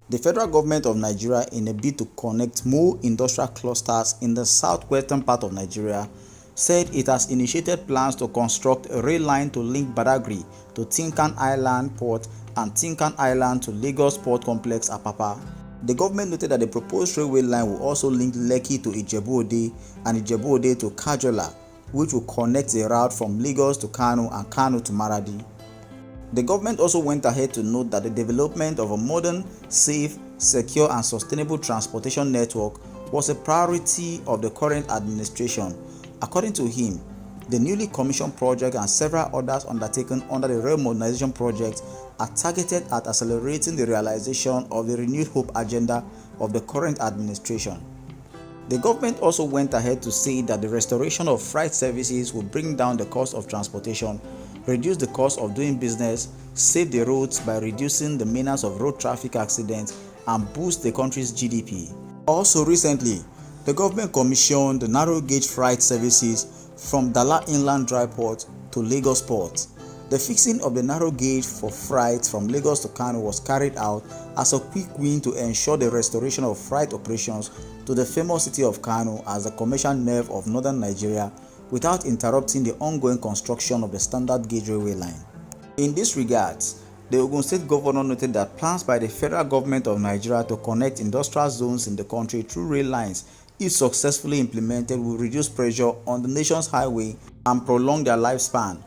The federal government of Nigeria, in a bid to connect more industrial clusters in the southwestern part of Nigeria, said it has initiated plans to construct a rail line to link Badagry to Tinkan Island Port and Tinkan Island to Lagos Port Complex Apapa. The government noted that the proposed railway line will also link Lekki to Ijebu-Ode and Ijebu-Ode to Kajola, which will connect the route from Lagos to Kano and Kano to Maradi. The government also went ahead to note that the development of a modern, safe, secure and sustainable transportation network was a priority of the current administration. According to him, the newly commissioned project and several others undertaken under the Rail Modernization Project are targeted at accelerating the realization of the renewed hope agenda of the current administration. The government also went ahead to say that the restoration of freight services will bring down the cost of transportation, reduce the cost of doing business, save the roads by reducing the menace of road traffic accidents, and boost the country's GDP. Also recently, the government commissioned the narrow gauge freight services from Dala Inland Dry Port to Lagos Port. The fixing of the narrow gauge for freight from Lagos to Kano was carried out as a quick win to ensure the restoration of freight operations to the famous city of Kano as the commercial nerve of northern Nigeria without interrupting the ongoing construction of the standard gauge railway line. In this regard, the Ogun State Governor noted that plans by the federal government of Nigeria to connect industrial zones in the country through rail lines, if successfully implemented, will reduce pressure on the nation's highway and prolong their lifespan.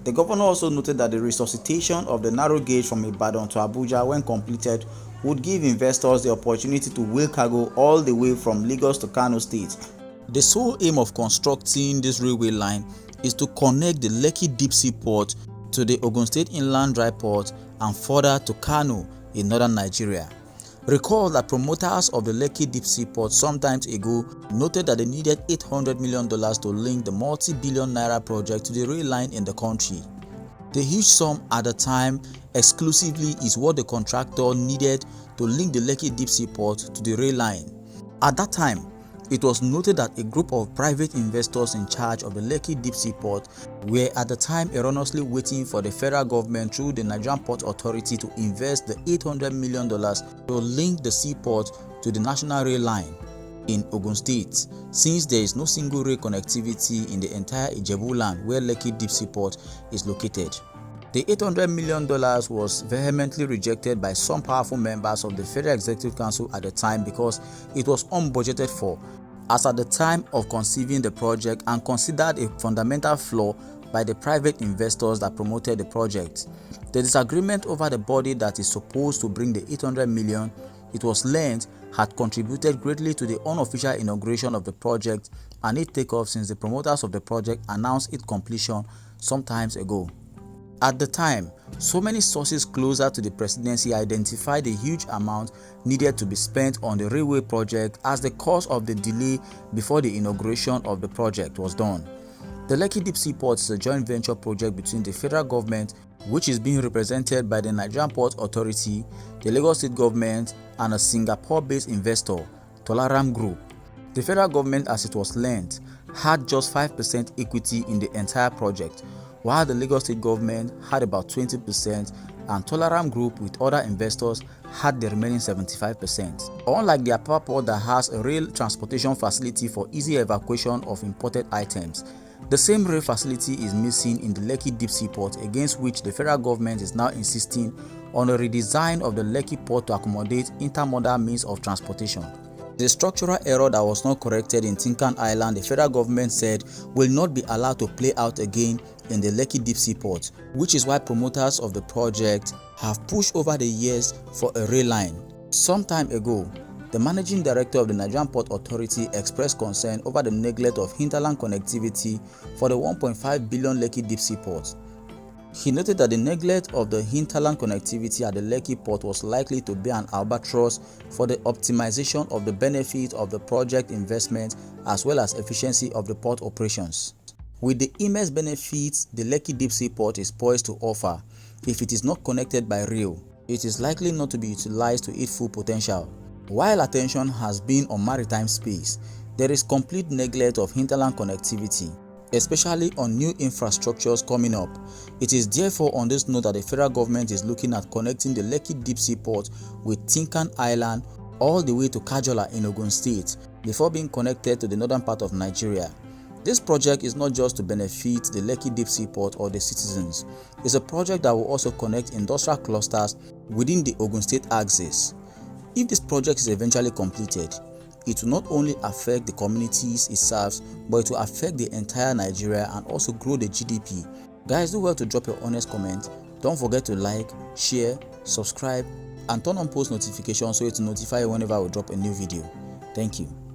The governor also noted that the resuscitation of the narrow gauge from Ibadan to Abuja, when completed, would give investors the opportunity to wheel cargo all the way from Lagos to Kano State. The sole aim of constructing this railway line is to connect the Lekki Deep Sea Port to the Ogun State Inland Dry Port and further to Kano in northern Nigeria. Recall that promoters of the Lekki Deep Sea Port some time ago noted that they needed $800 million to link the multi-billion naira project to the rail line in the country. The huge sum at the time exclusively is what the contractor needed to link the Lekki Deep Sea Port to the rail line. At that time, it was noted that a group of private investors in charge of the Lekki Deep Sea Port were at the time erroneously waiting for the federal government through the Nigerian Port Authority to invest the $800 million to link the seaport to the national rail line in Ogun State, since there is no single rail connectivity in the entire Ijebu land where Lekki Deep Sea Port is located. The $800 million was vehemently rejected by some powerful members of the Federal Executive Council at the time because it was unbudgeted for, as at the time of conceiving the project, and considered a fundamental flaw by the private investors that promoted the project. The disagreement over the body that is supposed to bring the $800 million, it was learned, had contributed greatly to the unofficial inauguration of the project and its takeoff since the promoters of the project announced its completion some time ago. At the time, so many sources closer to the presidency identified the huge amount needed to be spent on the railway project as the cause of the delay before the inauguration of the project was done. The Lekki Deep Sea Port is a joint venture project between the federal government, which is being represented by the Nigerian Port Authority, the Lagos State government, and a Singapore-based investor, Tolaram Group. The federal government, as it was learned, had just 5% equity in the entire project, while the Lagos State government had about 20% and Tolaram Group with other investors had the remaining 75%. Unlike the Apapa port that has a rail transportation facility for easy evacuation of imported items, the same rail facility is missing in the Lekki Deep Sea Port, against which the federal government is now insisting on a redesign of the Lekki port to accommodate intermodal means of transportation. The structural error that was not corrected in Tinkan Island, the federal government said, will not be allowed to play out again in the Lekki Deep Sea Port, which is why promoters of the project have pushed over the years for a rail line. Some time ago, the managing director of the Nigerian Port Authority expressed concern over the neglect of hinterland connectivity for the 1.5 billion Lekki Deep Sea Port. He noted that the neglect of the hinterland connectivity at the Lekki port was likely to be an albatross for the optimization of the benefit of the project investment as well as efficiency of the port operations. With the immense benefits the Lekki Deep Sea Port is poised to offer, if it is not connected by rail, it is likely not to be utilized to its full potential. While attention has been on maritime space, there is complete neglect of hinterland connectivity. especially on new infrastructures coming up. It is therefore on this note that the federal government is looking at connecting the Lekki deep sea port with Tinkan Island all the way to Kajola in Ogun State before being connected to the northern part of Nigeria. This project is not just to benefit the Lekki deep sea port or the citizens. It's a project that will also connect industrial clusters within the Ogun State axis. If this project is eventually completed, it will not only affect the communities it serves, but it will affect the entire Nigeria and also grow the GDP. Guys, do well to drop your honest comment. Don't forget to like, share, subscribe, and turn on post notifications so it will notify you whenever I will drop a new video. Thank you.